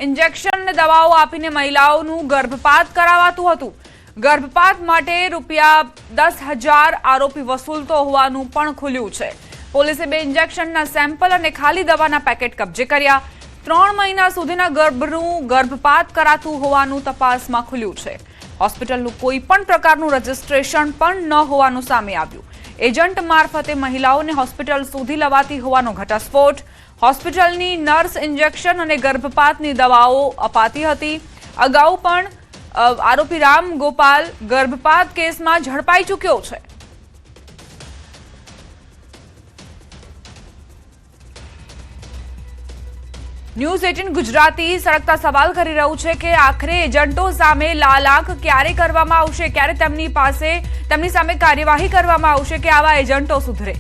Injection અને દવાઓ આપીને મહિલાઓનું ગર્ભપાત કરાવાતું હતું। ગર્ભપાત માટે ₹10,000 આરોપી વસૂલતો હોવાનું પણ ખુલ્યું છે। પોલીસે 2 ઇન્જેક્શનના સેમ્પલ અને ખાલી દવાના પેકેટ કબજે કર્યા। 3 મહિના સુધીના ગર્ભનું ગર્ભપાત કરાતું હોવાનું તપાસમાં ખુલ્યું છે। હોસ્પિટલનું કોઈ પણ પ્રકારનું રજિસ્ટ્રેશન પણ ન હોવાનું સામે આવ્યું। એજન્ટ મારફતે મહિલાઓને હોસ્પિટલ સુધી લવાતી હોવાનો ઘટસ્ફોટ। હોસ્પિટલની નર્સ ઇન્જેક્શન અને ગર્ભપાતની દવાઓ અપાતી હતી। અગાઉ પણ આરોપી રામ ગોપાલ ગર્ભપાત કેસમાં ઝડપાઈ ચૂક્યો છે। ન્યૂઝ 18 ગુજરાતી સળગતા સવાલ કરી રહ્યું છે કે આખરે એજન્ટો સામે લાલાખ ક્યારે કરવામાં આવશે, ક્યારે તેમની સામે કાર્યવાહી કરવામાં આવશે કે આવા એજન્ટો સુધરે।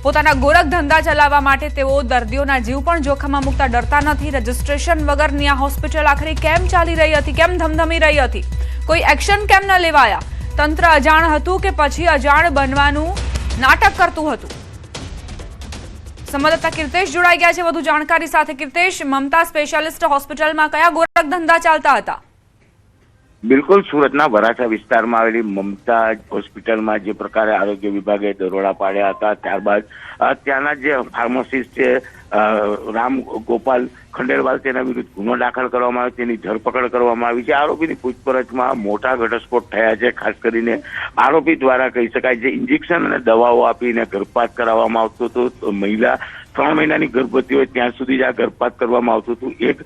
પોતાના ગોરખ ધંધા ચલાવવા માટે તેઓ દર્દીઓના જીવ પણ જોખમમાં મૂકતા ડરતા નથી। રજિસ્ટ્રેશન વગરની આ હોસ્પિટલ આખરે કેમ ચાલી રહી હતી, કેમ ધમધમી રહી હતી, કોઈ એક્શન કેમ ન લેવાયા? તંત્ર અજાણ હતું કે પછી અજાણ બનવાનું નાટક કરતું હતું? સંવાદદાતા કીર્તેશ જોડાઈ ગયા છે વધુ જાણકારી સાથે। કીર્તેશ, મમતા સ્પેશિયાલિસ્ટ હોસ્પિટલમાં કયા ગોરખ ધંધા ચાલતા હતા? બિલકુલ, સુરતના વરાછા વિસ્તારમાં આવેલી મમતા હોસ્પિટલમાં જે પ્રકારે આરોગ્ય વિભાગે દરોડા પાડ્યા હતા, ત્યારબાદ ત્યાંના જે ફાર્માસિસ્ટ છે રામ ગોપાલ ખંડેલવાલ, તેના વિરુદ્ધ ગુનો દાખલ કરવામાં આવ્યો, તેની ધરપકડ કરવામાં આવી છે। આરોપીની પૂછપરછમાં મોટા ઘટસ્ફોટ થયા છે। ખાસ કરીને આરોપી દ્વારા કહી શકાય જે ઇન્જેક્શન અને દવાઓ આપીને ગર્ભપાત કરાવવામાં આવતું હતું। મહિલા 3 મહિનાની ગર્ભવતી હોય ત્યાં સુધી જ આ ગર્ભપાત કરવામાં આવતું હતું। એક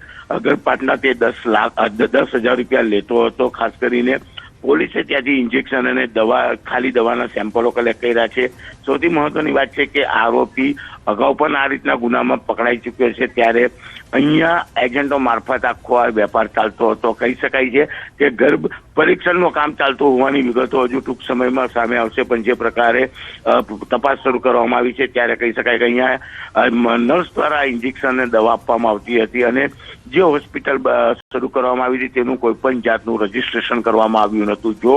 ગર્ભપાતના તે 10,000 રૂપિયા લેતો હતો। ખાસ કરીને પોલીસે ત્યાંથી ઇન્જેક્શન અને ખાલી દવાના સેમ્પલો કલેક્ટ કર્યા છે। સૌથી મહત્વની વાત છે કે આરોપી અગાઉ પણ આ રીતના ગુનામાં પકડાઈ ચૂક્યો છે, ત્યારે અહીંયા એજન્ટો મારફત આખો આ વેપાર ચાલતો હતો। કહી શકાય છે કે ગર્ભ પરીક્ષણનું કામ ચાલતું હોવાની વિગતો હજુ ટૂંક સમયમાં સામે આવશે, પણ જે પ્રકારે તપાસ શરૂ કરવામાં આવી છે ત્યારે કહી શકાય કે અહીંયા નર્સ દ્વારા ઇન્જેક્શન અને દવા આપવામાં આવતી હતી અને જે હોસ્પિટલ શરૂ કરવામાં આવી હતી તેનું કોઈ પણ જાતનું રજીસ્ટ્રેશન કરવામાં આવ્યું નહોતું। જો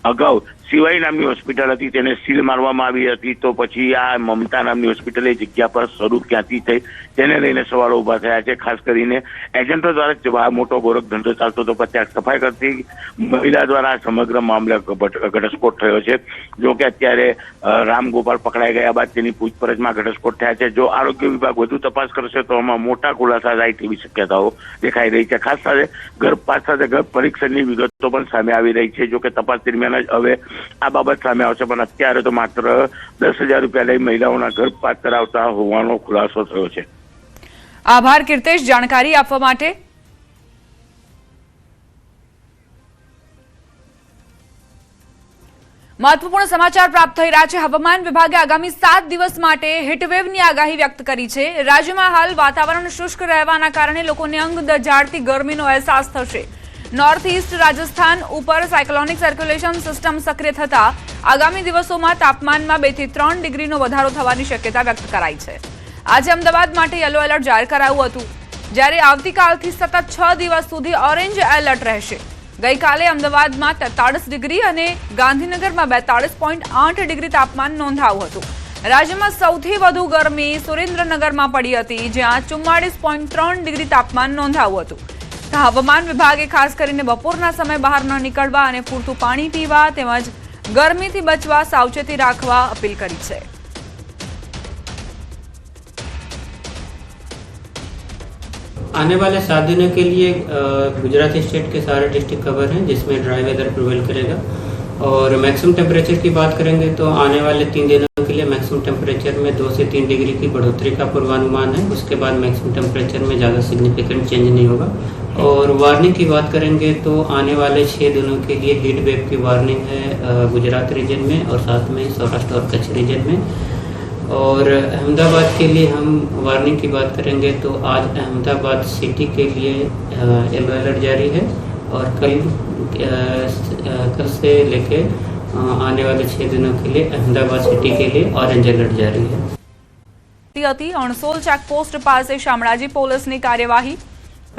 અગાઉ સિવાઈ નામની હોસ્પિટલ હતી તેને સીલ મારવામાં આવી હતી, તો પછી આ મમતા નામની હોસ્પિટલ એ જગ્યા પર શરૂ ક્યાંથી થઈ તેને લઈને સવાલો ઉભા થયા છે। ખાસ કરીને એજન્ટો દ્વારા મોટો ગોરખ ધંધો ચાલતો હતો, ત્યાં સફાઈ કરતી મહિલા દ્વારા સમગ્ર મામલે ઘટસ્ફોટ થયો છે। જો કે અત્યારે રામ ગોપાલ પકડાઈ ગયા બાદ તેની પૂછપરછમાં ઘટસ્ફોટ થયા છે। જો આરોગ્ય વિભાગ વધુ તપાસ કરશે તો આમાં મોટા ખુલાસા થાય તેવી શક્યતાઓ દેખાઈ રહી છે। ખાસ સાથે ગર્ભપાત સાથે ગર્ભ પરીક્ષણની વિગતો પણ સામે આવી રહી છે। જો કે તપાસ દરમિયાન જ હવે આ બાબત સામે આવશે, પણ અત્યારે તો માત્ર 10,000 રૂપિયા લઈ મહિલાઓના ગર્ભપાત કરાવતા હોવાનો ખુલાસો થયો છે। આભાર કીર્તેશ જાણકારી આપવા માટે। મહત્વપૂર્ણ સમાચાર પ્રાપ્ત થઈ રહ્યા છે। હવામાન વિભાગે આગામી 7 દિવસ માટે હીટવેવની આગાહી વ્યક્ત કરી છે। રાજ્યમાં હાલ વાતાવરણ શુષ્ક રહેવાના કારણે લોકોને અંગ દજાડતી ગરમીનો અહેસાસ થશે। નોર્થ ઈસ્ટ રાજસ્થાન ઉપર સાયક્લોનિક સર્ક્યુલેશન સિસ્ટમ સક્રિય થતા આગામી દિવસોમાં તાપમાનમાં 2 થી 3 ડિગ્રીનો વધારો થવાની શક્યતા વ્યક્ત કરાઈ છે। આજે અમદાવાદ માટે યલો એલર્ટ જાહેર કરાયું હતું, જ્યારે આવતીકાલથી સતત 6 દિવસ સુધી ઓરેન્જ એલર્ટ રહેશે। ગઈકાલે અમદાવાદમાં 43 ડિગ્રી અને ગાંધીનગરમાં 42.8 ડિગ્રી તાપમાન નોંધાયું હતું। રાજ્યમાં સૌથી વધુ ગરમી સુરેન્દ્રનગરમાં પડી હતી, જ્યાં 44.3 ડિગ્રી તાપમાન નોંધાયું હતું। હવામાન વિભાગે ખાસ કરીને બપોરના સમયે બહાર ન નીકળવા અને પૂરતું પાણી પીવા તેમજ ગરમીથી બચવા સાવચેતી રાખવા અપીલ કરી છે। आने वाले 7 दिनों के लिए गुजरात स्टेट के सारे डिस्ट्रिक्ट कवर हैं, जिसमें ड्राई वेदर प्रिवेल करेगा। और मैक्सिमम टेम्परेचर की बात करेंगे तो आने वाले 3 दिनों के लिए मैक्सिमम टेम्परेचर में 2 से 3 डिग्री की बढ़ोतरी का पूर्वानुमान है। उसके बाद मैक्सिमम टेम्परेचर में ज़्यादा सिग्निफिकेंट चेंज नहीं होगा। और वार्निंग की बात करेंगे तो आने वाले 6 दिनों के लिए हीट वेव की वार्निंग है गुजरात रीजन में और साथ में सौराष्ट्र और कच्छ रीजन में। और अहमदाबाद के लिए हम वार्निंग की बात करेंगे तो आज अहमदाबाद सिटी के लिए येलो अलर्ट जारी है और कल से लेके आने वाले 6 दिनों के लिए अहमदाबाद सिटी के लिए ऑरेंज अलर्ट जारी है। अणसोल चेकपोस्ट પાસે શામળાજી પોલીસની કાર્યવાહી।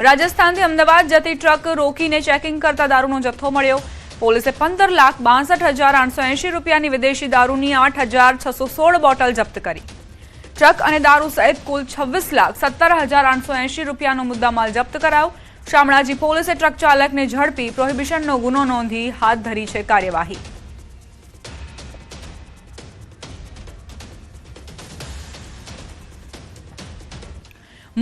રાજસ્થાનથી અમદાવાદ જતી ટ્રક રોકીને ચેકિંગ કરતા દારૂનો જથ્થો મળ્યો। પોલીસે 15,62,880 રૂપિયાની વિદેશી દારૂની 8,616 બોટલ જપ્ત કરી। ટ્રક અને દારૂ સહિત કુલ 26,17,880 રૂપિયાનો મુદ્દામાલ જપ્ત કરાયો. શામળાજી પોલીસે ટ્રક ચાલકને ઝડપી પ્રોહિબિશનનો ગુનો નોંધી હાથ ધરી છે કાર્યવાહી.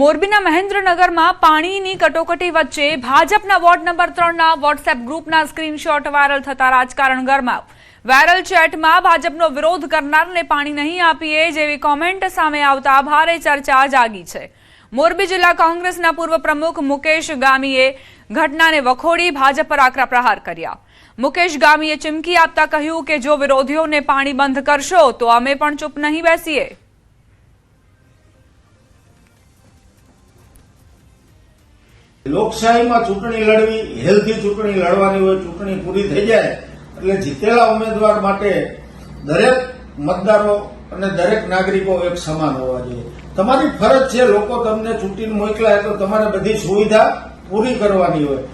મોરબીના મહેન્દ્રનગરમાં પાણીની કટોકટી વચ્ચે ભાજપના વોર્ડ નંબર 3ના વોટ્સએપ ગ્રુપના સ્ક્રીનશોટ વાયરલ થતા રાજકારણ ગરમાયું. વાયરલ ચેટમાં ભાજપનો વિરોધ કરનારને પાણી નહીં આપીએ જેવી કોમેન્ટ સામે આવતા ભારે ચર્ચા જાગી છે. મોરબી જિલ્લા કોંગ્રેસના પૂર્વ પ્રમુખ મુકેશ ગામીએ ઘટનાને વખોડી ભાજપ પર આકરા પ્રહાર કર્યા. મુકેશ ગામીએ ચીમકી આપતા કહ્યું કે જો વિરોધીઓને પાણી બંધ કરશો તો અમે પણ ચૂપ નહીં બેસીએ. લોકશાહીમાં ચૂંટણી લડવી, હેલ્ધી ચૂંટણી લડવાની હોય, ચૂંટણી પૂરી થઈ જાય એટલે જીતેલા ઉમેદવાર માટે દરેક મતદારો અને દરેક નાગરિકો એક સમાન હોવા જોઈએ. તમારી ફરજ છે, લોકો તમને ચૂંટીને મોકલાય તો તમારે બધી સુવિધા પૂરી કરવાની હોય.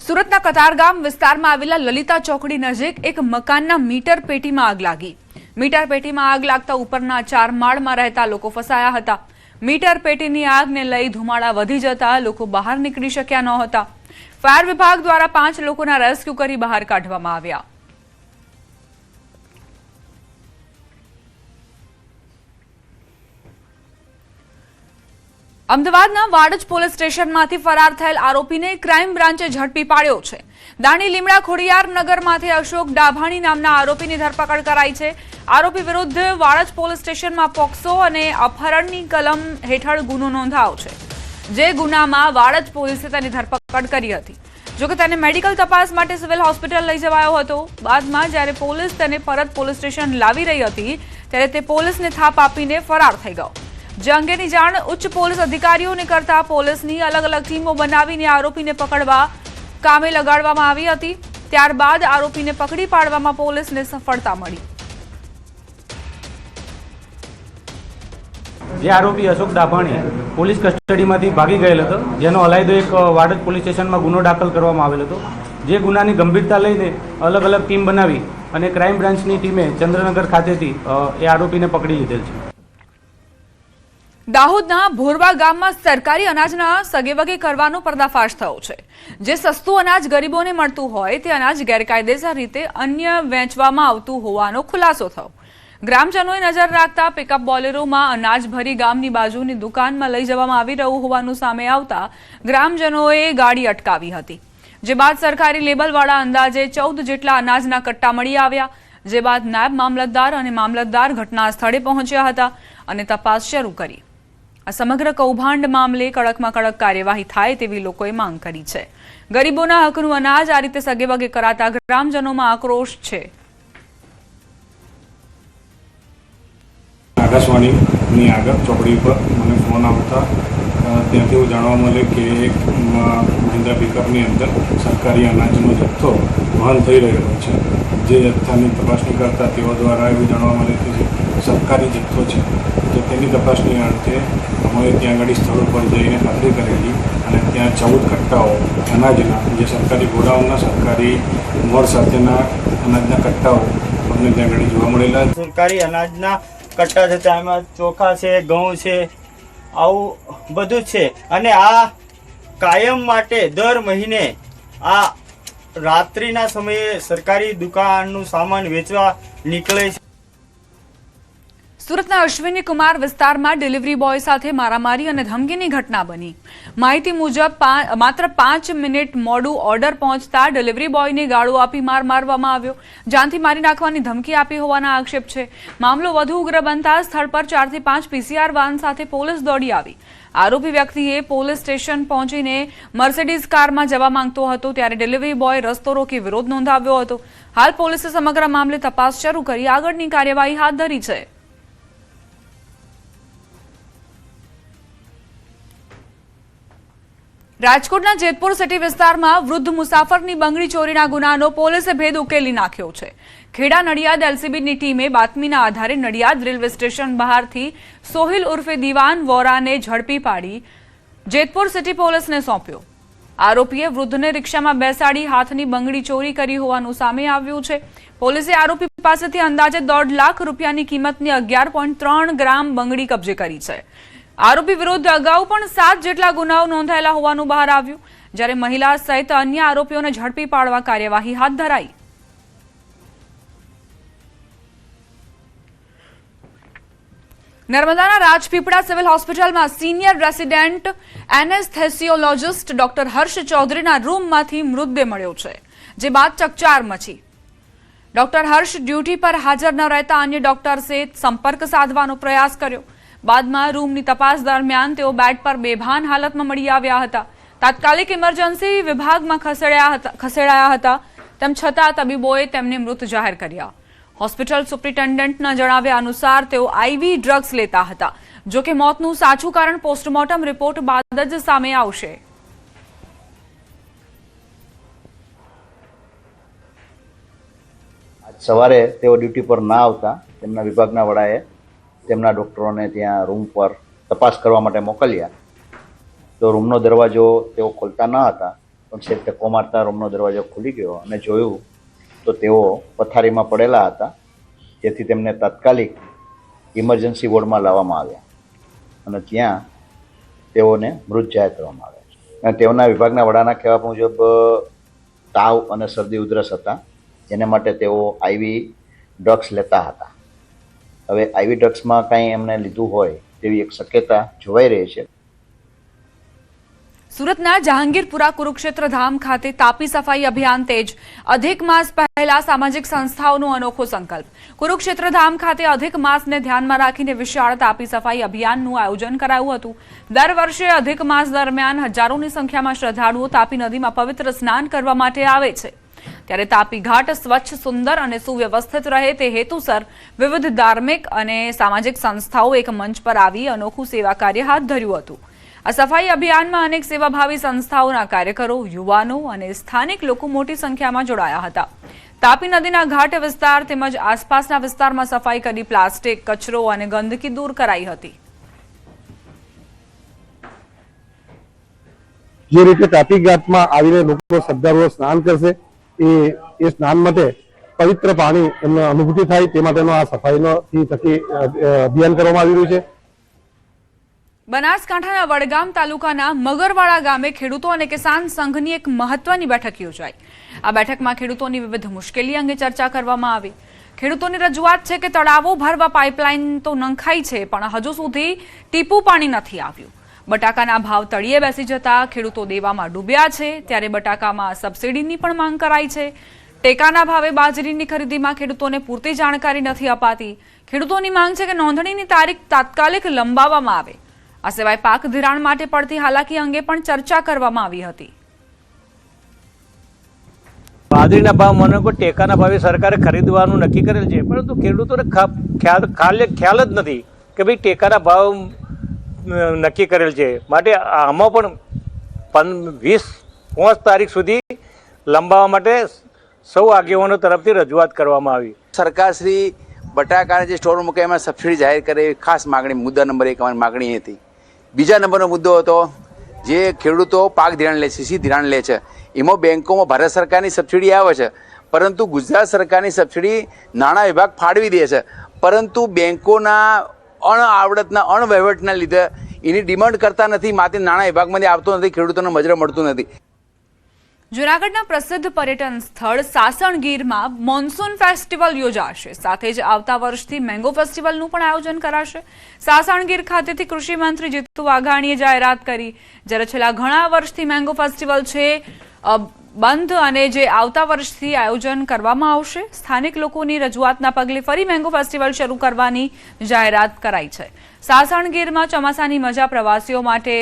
સુરતના કતારગામ વિસ્તારમાં આવેલા લલિતા ચોકડી નજીક એક મકાનના મીટર પેટીમાં આગ લાગી. મીટર પેટીમાં આગ લાગતા ઉપરના 4 માળમાં રહેતા લોકો ફસાયા હતા. મીટર પેટીની આગને લઈ ધુમાડા વધી જતા લોકો બહાર નીકળી શક્યા નહોતા. ફાયર વિભાગ દ્વારા 5 લોકોના રેસ્ક્યુ કરી બહાર કાઢવામાં આવ્યા. અમદાવાદના વાડજ પોલીસ સ્ટેશનમાંથી ફરાર થયેલ આરોપીને ક્રાઇમ બ્રાન્ચે ઝડપી પાડ્યો છે. દાણી લીમડા ખોડિયાર નગરમાંથી અશોક ડાભાણી નામના આરોપીની ધરપકડ કરાઈ છે. આરોપી વિરુદ્ધ વાડજ પોલીસ સ્ટેશનમાં પોક્સો અને અપહરણની કલમ હેઠળ ગુનો નોંધાયો છે. જે ગુનામાં વાડજ પોલીસે તેની ધરપકડ કરી હતી. જોકે તેને મેડિકલ તપાસ માટે સિવિલ હોસ્પિટલ લઈ જવાયો હતો. બાદમાં જ્યારે પોલીસ તેને પરત પોલીસ સ્ટેશન લાવી રહી હતી ત્યારે તે પોલીસને થાપ આપીને ફરાર થઈ ગયો. જે અંગેની જાણ ઉચ્ચ પોલીસ અધિકારીઓને કરતા પોલીસની અલગ અલગ ટીમો બનાવીને આરોપીને પકડવા કામે લગાડવામાં આવી હતી. ત્યારબાદ આરોપીને પકડી પાડવામાં પોલીસને સફળતા મળી. જે આરોપી અશોક ડાભાણી પોલીસ કસ્ટડીમાંથી ભાગી ગયેલ હતો, જેનો અલાયદો એક વાડજ પોલીસ સ્ટેશનમાં ગુનો દાખલ કરવામાં આવેલ હતો. જે ગુનાની ગંભીરતા લઈને અલગ અલગ ટીમ બનાવી અને ક્રાઇમ બ્રાન્ચની ટીમે ચંદ્રનગર ખાતેથી એ આરોપીને પકડી લીધેલ છે. દાહોદના ભોરવા ગામમાં સરકારી અનાજના સગેવગે કરવાનો પર્દાફાશ થયો છે. જે સસ્તું અનાજ ગરીબોને મળતું હોય તે અનાજ ગેરકાયદેસર રીતે અન્ય વેચવામાં આવતું હોવાનો ખુલાસો થયો. ગ્રામજનોએ નજર રાખતા પિકઅપ બોલેરોમાં અનાજ ભરી ગામની બાજુની દુકાનમાં લઈ જવામાં આવી રહ્યું હોવાનું સામે આવતા ગ્રામજનોએ ગાડી અટકાવી હતી. જે બાદ સરકારી લેબલવાળા અંદાજે 14 જેટલા અનાજના કટ્ટા મળી આવ્યા. જે બાદ નાયબ મામલતદાર અને મામલતદાર ઘટના સ્થળે પહોંચ્યા હતા અને તપાસ શરૂ કરી. આ સમગ્ર કૌભાંડ મામલે કડકમાં કડક કાર્યવાહી થાય તેવી લોકોએ માંગ કરી છે. ગરીબોના હકનું અનાજ આ રીતે સગેવગે કરાતા ગ્રામજનોમાં આક્રોશ છે. આકાશવાણીની આગળ ચોકડી પર મને ફોન આવતા ત્યાંથી એવું જાણવા મળે કે એક મહિન્દ્રા પિકઅપની અંદર સરકારી અનાજનો જથ્થો વહન થઈ રહ્યો છે. જે જથ્થાની તપાસણી કરતા તેઓ દ્વારા એવું જાણવા મળે કે સરકારી જથ્થો છે, તો તેની તપાસણી અર્થે અમે ત્યાં આગળ સ્થળ ઉપર જઈને ખાતરી કરેલી અને ત્યાં 14 કટ્ટાઓ અનાજના, જે સરકારી ગોડાઉનના સરકારી મોર સાથેના અનાજના કટ્ટાઓ અમને ત્યાં આગળ જોવા મળેલા. સરકારી અનાજના કટ્ટા થતા એમાં ચોખા છે, ઘઉં છે, આવું બધું છે. અને આ કાયમ માટે દર મહિને આ રાત્રિના સમયે સરકારી દુકાનનું સામાન વેચવા નીકળે છે. સુરતના અશ્વિની કુમાર વિસ્તારમાં ડિલિવરી બોય સાથે મારામારી અને ધમકીની ઘટના બની. માહિતી મુજબ માત્ર 5 મિનિટ મોડું ઓર્ડર પહોંચતા ડિલિવરી બોયને ગાળો આપી માર મારવામાં આવ્યો. જાનથી મારી નાખવાની ધમકી આપી હોવાના આક્ષેપ છે. મામલો વધુ ઉગ્ર બનતા સ્થળ પર 4 થી 5 પીસીઆર વાન સાથે પોલીસ દોડી આવી. આરોપી વ્યક્તિએ પોલીસ સ્ટેશન પહોંચીને મર્સિડીઝ કારમાં જવા માંગતો હતો ત્યારે ડિલિવરી બોય રસ્તો રોકી વિરોધ નોંધાવ્યો હતો. હાલ પોલીસે સમગ્ર મામલે તપાસ શરૂ કરી આગળની કાર્યવાહી હાથ ધરી છે. રાજકોટના જેતપુર સિટી વિસ્તારમાં વૃદ્ધ મુસાફરની બંગડી ચોરીના ગુનાનો પોલીસે ભેદ ઉકેલી નાખ્યો છે. ખેડા નડિયાદ એલસીબીની ટીમે બાતમીના આધારે નડિયાદ રેલવે સ્ટેશન બહારથી સોહિલ ઉર્ફે દીવાન વોરાને ઝડપી પાડી જેતપુર સિટી પોલીસને સોંપ્યો. આરોપીએ વૃદ્ધને રિક્ષામાં બેસાડી હાથની બંગડી ચોરી કરી હોવાનું સામે આવ્યું છે. પોલીસે આરોપી પાસેથી અંદાજે 1.5 લાખ રૂપિયાની કિંમતની 11.3 ગ્રામ બંગડી કબજે કરી છે. આરોપી વિરુદ્ધ અગાઉ પણ 7 જેટલા ગુનાઓ નોંધાયેલા હોવાનું બહાર આવ્યું, જ્યારે મહિલા સહિત અન્ય આરોપીઓને ઝડપી પાડવા કાર્યવાહી હાથ ધરાઈ. નર્મદાના રાજપીપળા સિવિલ હોસ્પિટલમાં સિનિયર રેસિડેન્ટ એનેસ્થેસિયોલોજિસ્ટ ડોક્ટર હર્ષ ચૌધરીના રૂમમાંથી મૃતદેહ મળ્યો છે, જે બાદ ચકચાર મચી. ડોક્ટર હર્ષ ડ્યુટી પર હાજર ન રહેતા અન્ય ડોક્ટર્સે સંપર્ક સાધવાનો પ્રયાસ કર્યો. બાદમાં રૂમની તપાસ દરમિયાન તેઓ બેડ પર બેભાન હાલતમાં મળી આવ્યા હતા. તાત્કાલિક ઇમરજન્સી વિભાગમાં ખસેડાયા હતા, તેમ છતાં તબીબોએ તેમને મૃત જાહેર કર્યા. હોસ્પિટલ સુપ્રિન્ટેન્ડન્ટના જણાવ્યા અનુસાર તેઓ આઈવી ડ્રગ્સ લેતા હતા. જો કે મોતનું સાચું કારણ પોસ્ટમોર્ટમ રિપોર્ટ બાદ જ સામે આવશે. સવારે તેઓ ડ્યુટી પર ના આવતા તેમના વિભાગના વડાએ તેમના ડૉક્ટરોને ત્યાં રૂમ પર તપાસ કરવા માટે મોકલ્યા. તો રૂમનો દરવાજો તેઓ ખોલતા ન હતા, પણ છેક ધક્કો મારતા રૂમનો દરવાજો ખુલી ગયો અને જોયું તો તેઓ પથારીમાં પડેલા હતા, જેથી તેમને તાત્કાલિક ઇમરજન્સી વોર્ડમાં લાવવામાં આવ્યા અને ત્યાં તેઓને મૃત જાહેર કરવામાં આવ્યા. અને તેઓના વિભાગના વડાના કહેવા મુજબ તાવ અને શરદી ઉધરસ હતા, જેને માટે તેઓ આઈવી ડ્રગ્સ લેતા હતા. હવે આઈવી ડ્રગ્સમાં કંઈ એમને લીધું હોય તેવી એક શક્યતા જોવાઈ રહી છે. સુરતના જહાંગીરપુરા કુરુક્ષેત્ર ધામ ખાતે તાપી સફાઈ અભિયાન તેજ. અધિક માસ પહેલા સામાજિક સંસ્થાઓનો અનોખો સંકલ્પ. કુરુક્ષેત્ર ધામ ખાતે અધિક માસને ધ્યાનમાં રાખીને વિશાળ તાપી સફાઈ અભિયાનનું આયોજન કરાયું હતું. દર વર્ષે અધિક માસ દરમિયાન હજારોની સંખ્યામાં શ્રદ્ધાળુઓ તાપી નદીમાં પવિત્ર સ્નાન કરવા માટે આવે છે. ત્યારે તાપી ઘાટ સ્વચ્છ, સુંદર અને સુવ્યવસ્થિત રહે તે હેતુસર વિવિધ ધાર્મિક અને સામાજિક સંસ્થાઓ એક મંચ પર આવી અનોખું સેવા કાર્ય હાથ ધર્યું હતું. આ સફાઈ અભિયાનમાં અનેક સેવાભાવી સંસ્થાઓના કાર્યકરો, યુવાનો અને સ્થાનિક લોકો મોટી સંખ્યામાં જોડાયા હતા. તાપી નદીના ઘાટ વિસ્તાર તેમજ આસપાસના વિસ્તારમાં સફાઈ કરી પ્લાસ્ટિક, કચરો અને ગંદકી દૂર કરાઈ હતી. જે રીતે તાપી ઘાટમાં આવીને લોકો શ્રદ્ધાળુઓ સ્નાન કરશે, એ સ્નાન માટે પવિત્ર પાણી એમને અનુભૂતિ થાય તે માટેનો આ સફાઈનો થકી અભિયાન કરવામાં આવી રહ્યું છે. બનાસકાંઠાના વડગામ તાલુકાના મગરવાડા ગામે ખેડૂતો અને કિસાન સંઘની એક મહત્વની બેઠક યોજાઈ. આ બેઠકમાં ખેડૂતોની વિવિધ મુશ્કેલી અંગે ચર્ચા કરવામાં આવી. ખેડૂતોની રજૂઆત છે કે તળાવો ભરવા પાઇપલાઇન તો નંખાઈ છે, પણ હજુ સુધી ટીપું પાણી નથી આવ્યું. બટાકાના ભાવ તળિયે બેસી જતા ખેડૂતો દેવામાં ડૂબ્યા છે. ત્યારે બટાકામાં સબસિડીની પણ માંગ કરાઈ છે. ટેકાના ભાવે બાજરીની ખરીદીમાં ખેડૂતોને પૂરતી જાણકારી નથી અપાતી. ખેડૂતોની માંગ છે કે નોંધણીની તારીખ તાત્કાલિક લંબાવવામાં આવે. આ સિવાય પાક ધિરાણ માટે પડતી હાલાકી અંગે પણ ચર્ચા કરવામાં આવી હતી. બાજરીના ભાવ મને કોઈ ટેકાના ભાવે સરકારે ખરીદવાનું નક્કી કરેલ છે, પરંતુ ખેડૂતોને ખ્યાલ જ નથી કે ભાઈ ટેકાના ભાવ નક્કી કરેલ છે. માટે આમાં પણ 20 તારીખ સુધી લંબાવવા માટે સૌ આગેવાનો તરફથી રજૂઆત કરવામાં આવી. સરકારશ્રી બટાકાના જે સ્ટોર મૂકે એમાં સબસિડી જાહેર કરે એવી ખાસ માગણી, મુદ્દા નંબર 1 અમારી માગણી હતી. બીજા નંબરનો મુદ્દો હતો જે ખેડૂતો પાક ધિરાણ લે છે, સીસી ધિરાણ લે છે, એમાં બેંકોમાં ભારત સરકારની સબસિડી આવે છે, પરંતુ ગુજરાત સરકારની સબસિડી નાણાં વિભાગ ફાળવી દે છે, પરંતુ બેંકોના અણઆવડતના અણવહીવટના લીધે એની ડિમાન્ડ કરતા નથી, માટે નાણાં વિભાગમાંથી આવતો નથી, ખેડૂતોને મજૂર મળતું નથી. જૂનાગઢના પ્રસિદ્ધ પર્યટન સ્થળ સાસણગીરમાં મોન્સૂન ફેસ્ટિવલ યોજાશે. સાથે જ આવતા વર્ષથી મેંગો ફેસ્ટિવલનું પણ આયોજન કરાશે. સાસણગીર ખાતેથી કૃષિ મંત્રી જીતુ વાઘાણીએ જાહેરાત કરી. જ્યારે છેલ્લા ઘણા વર્ષથી મેંગો ફેસ્ટિવલ છે બંધ અને જે આવતા વર્ષથી આયોજન કરવામાં આવશે. સ્થાનિક લોકોની રજૂઆતના પગલે ફરી મેંગો ફેસ્ટિવલ શરૂ કરવાની જાહેરાત કરાઈ છે. સાસણગીરમાં ચોમાસાની મજા પ્રવાસીઓ માટે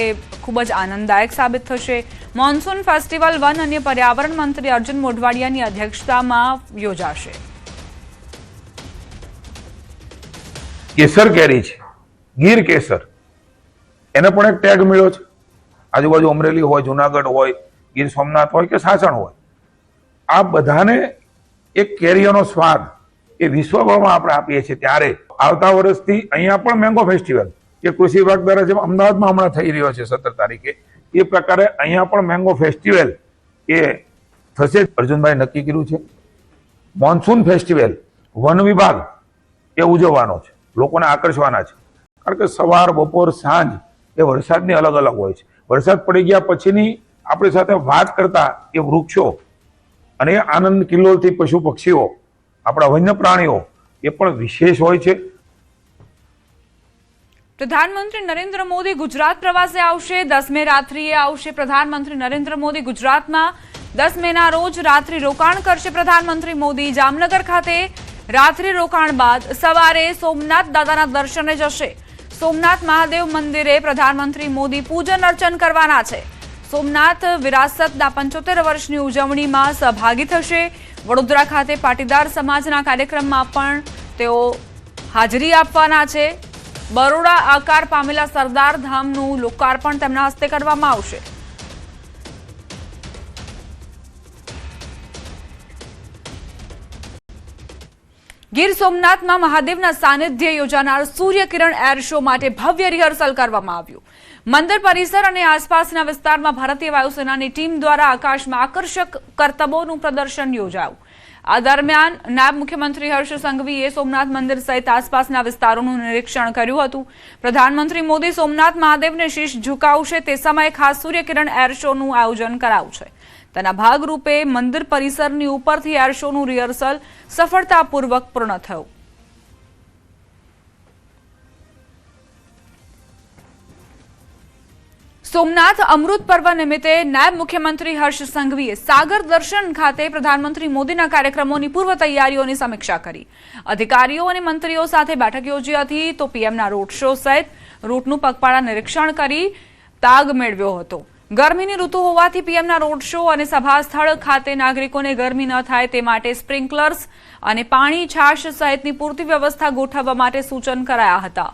ખૂબ જ આનંદદાયક સાબિત થશે. મોન્સૂન ફેસ્ટિવલ વન અને પર્યાવરણ મંત્રી અર્જુન મોઢવાડિયાની અધ્યક્ષતામાં યોજાશે. કેસર કેરી છે, ગીર કેસર, એને પણ એક ટેગ મળ્યો છે. આજુબાજુ અમરેલી હોય, જુનાગઢ હોય, ગીર સોમનાથ હોય કે સાસણ હોય, આ બધાને એક કેરીઓનો સ્વાદ એ વિશ્વભરમાં આપણે આપીએ છીએ. ત્યારે આવતા વર્ષથી અહીંયા પણ મેંગો ફેસ્ટિવલ જે કૃષિ વિભાગ દ્વારા જેમ અમદાવાદમાં હમણાં થઈ રહ્યો છે 17 તારીખે, એ પ્રકારે અહીંયા પણ મેંગો ફેસ્ટિવલ એ થશે. અર્જુનભાઈ નક્કી કર્યું છે. મોન્સૂન ફેસ્ટિવલ વન વિભાગ એ ઉજવવાનો છે, લોકોને આકર્ષવાના છે. કારણ કે સવાર, બપોર, સાંજ એ વરસાદની અલગ અલગ હોય છે. વરસાદ પડી ગયા પછીની આપણી સાથે વાત કરતા એ વૃક્ષો અને એ આનંદ કિલ્લોલથી પશુ પક્ષીઓ, આપણા વન્ય પ્રાણીઓ એ પણ વિશેષ હોય છે. પ્રધાનમંત્રી નરેન્દ્ર મોદી ગુજરાત પ્રવાસે આવશે. 10 મે રાત્રિએ આવશે પ્રધાનમંત્રી નરેન્દ્ર મોદી ગુજરાતમાં. 10 મેના રોજ રાત્રિ રોકાણ કરશે પ્રધાનમંત્રી મોદી. જામનગર ખાતે રાત્રિ રોકાણ બાદ સવારે સોમનાથ દાદાના દર્શને જશે. સોમનાથ મહાદેવ મંદિરે પ્રધાનમંત્રી મોદી પૂજન અર્ચન કરવાના છે. સોમનાથ વિરાસતના 75 વર્ષની ઉજવણીમાં સહભાગી થશે. વડોદરા ખાતે પાટીદાર સમાજના કાર્યક્રમમાં પણ તેઓ હાજરી આપવાના છે. બરોડા આકાર પામેલા સરદાર ધામનું લોકાર્પણ તેમના હસ્તે કરવામાં આવશે. ગીર સોમનાથમાં મહાદેવના સાનિધ્ય યોજાનાર સૂર્યકિરણ એર શો માટે ભવ્ય રિહર્સલ કરવામાં આવ્યું. મંદિર પરિસર અને આસપાસના વિસ્તારમાં ભારતીય વાયુસેનાની ટીમ દ્વારા આકાશમાં આકર્ષક કરતબોનું પ્રદર્શન યોજાયું. આ દરમિયાન નાયબ મુખ્યમંત્રી હર્ષ સંઘવીએ સોમનાથ મંદિર સહિત આસપાસના વિસ્તારોનું નિરીક્ષણ કર્યું હતું. પ્રધાનમંત્રી મોદી સોમનાથ મહાદેવને શીશ ઝુકાવશે તે સમયે ખાસ સૂર્યકિરણ એર શોનું આયોજન કરાયું છે. તેના ભાગરૂપે મંદિર પરિસરની ઉપરથી એર શોનું રિહર્સલ સફળતાપૂર્વક પૂર્ણ થયું. સોમનાથ અમૃત પર્વ નિમિત્તે નાયબ મુખ્યમંત્રી હર્ષ સંઘવીએ સાગર દર્શન ખાતે પ્રધાનમંત્રી મોદીના કાર્યક્રમોની પૂર્વ તૈયારીઓની સમીક્ષા કરી. અધિકારીઓ અને મંત્રીઓ સાથે બેઠક યોજી હતી તો પીએમના રોડ શો સહિત રૂટનું પગપાળા નિરીક્ષણ કરી તાગ મેળવ્યો હતો. ગરમીની ઋતુ હોવાથી પીએમના રોડ શો અને સભા સ્થળ ખાતે નાગરિકોને ગરમી ન થાય તે માટે સ્પ્રિંકલર્સ અને પાણી, છાશ સહિતની પૂરતી વ્યવસ્થા ગોઠવવા માટે સૂચન કરાયા હતા.